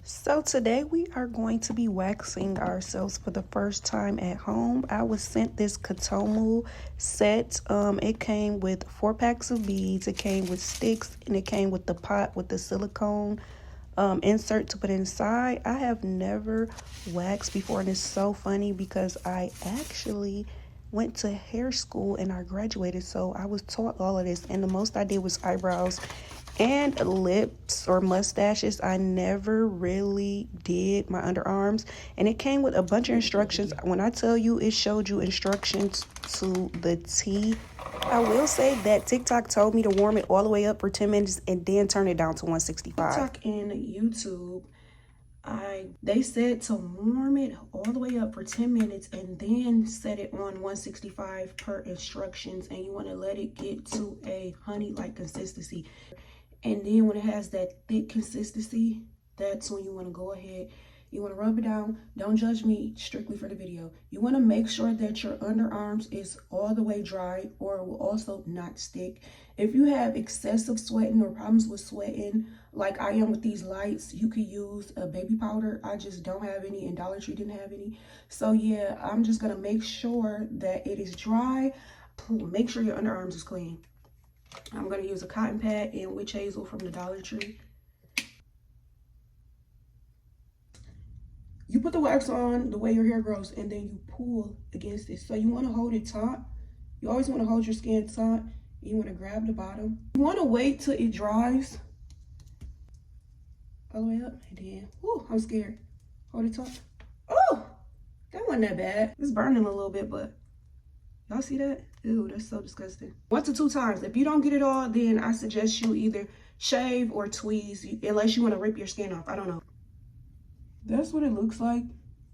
So today we are going to be waxing ourselves for the first time at home. I was sent this Katomu set. It came with 4 packs of beads, it came with sticks, and it came with the pot with the silicone insert to put inside. I have never waxed before, and it's so funny because I actually went to hair school and I graduated, so I was taught all of this, and the most I did was eyebrows and lips or mustaches. I never really did my underarms, and it came with a bunch of instructions. When I tell you it showed you instructions to the T, I will say that TikTok told me to warm it all the way up for 10 minutes and then turn it down to 165. TikTok and YouTube, they said to warm it all the way up for 10 minutes and then set it on 165 per instructions, and you want to let it get to a honey-like consistency. And then when it has that thick consistency, that's when you want to go ahead. You want to rub it down. Don't judge me, strictly for the video. You want to make sure that your underarms is all the way dry, or it will also not stick. If you have excessive sweating or problems with sweating, like I am with these lights, you could use a baby powder. I just don't have any, and Dollar Tree didn't have any. So yeah, I'm just going to make sure that it is dry. Make sure your underarms is clean. I'm going to use a cotton pad and witch hazel from the Dollar Tree. You put the wax on the way your hair grows, and then you pull against it. So you want to hold it taut. You always want to hold your skin taut. You want to grab the bottom. You want to wait till it dries all the way up, and then, whoo, I'm scared. Hold it taut. Oh, that wasn't that bad. It's burning a little bit, but y'all see that? Ew, that's so disgusting. 1 to 2 times. If you don't get it all, then I suggest you either shave or tweeze, unless you want to rip your skin off. I don't know. That's what it looks like.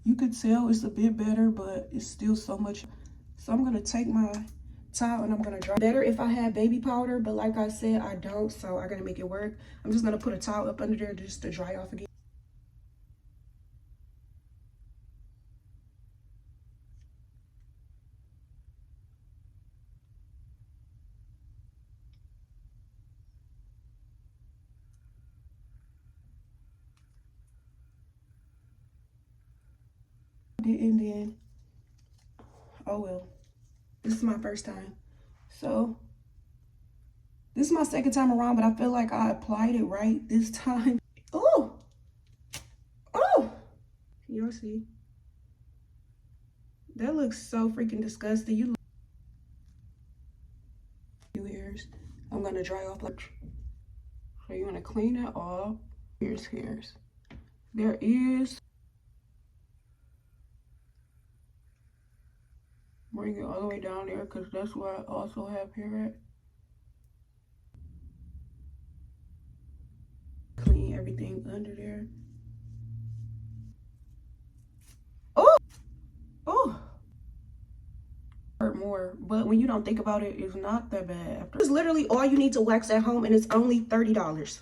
You could tell it's a bit better, but it's still so much. So I'm going to take my towel and I'm going to dry. Better if I had baby powder, but like I said, I don't, so I got to make it work. I'm just going to put a towel up under there just to dry off again. And then, oh well, this is my first time, so this is my second time around, but I feel like I applied it right this time. Oh, y'all see? That looks so freaking disgusting. You hairs. I'm gonna dry off like so. You want to clean it off. Here's hairs. There is. Bring it all the way down there, because that's where I also have hair at. Clean everything under there. Oh, hurt more, but when you don't think about it, it's not that bad. It's literally all you need to wax at home, and it's only $30.